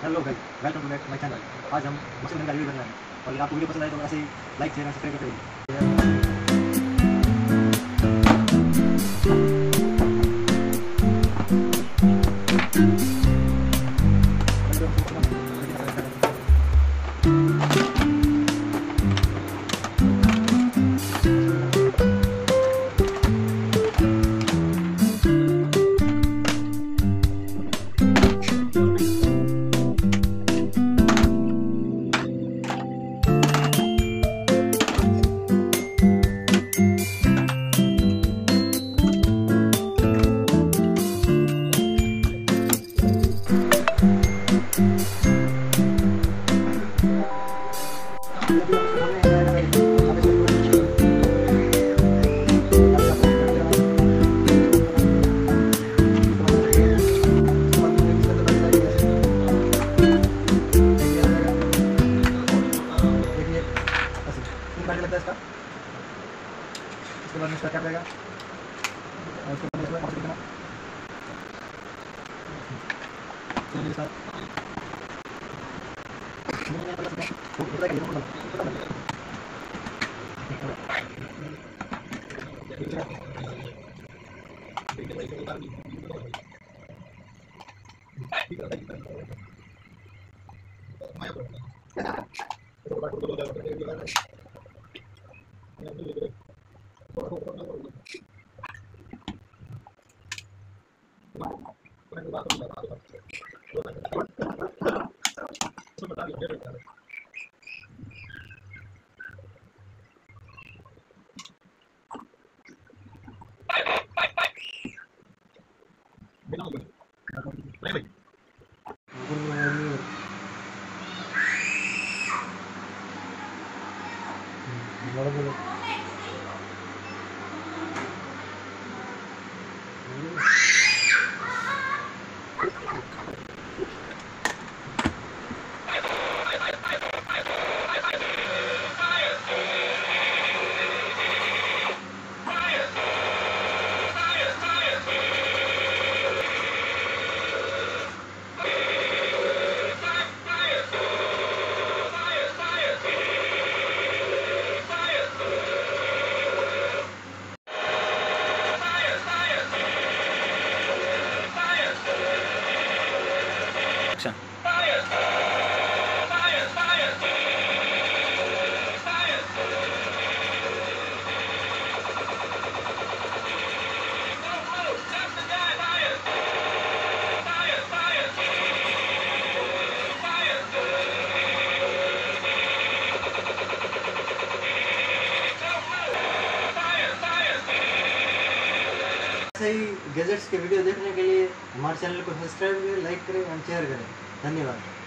Hello guys, welcome to my channel. आज हम machine gun का रिव्यू करने वाले हैं और अगर आपको वीडियो पसंद आए तो ऐसे ही लाइक शेयर और सब्सक्राइब करते रहिए। लगता है इसका। इसके बाद में इसका क्या रहेगा और उसके बाद इसमें और कितना मेरे साथ सही गैजेट्स के वीडियो देखने के लिए हमारे चैनल को सब्सक्राइब करें, लाइक करें और शेयर करें। धन्यवाद।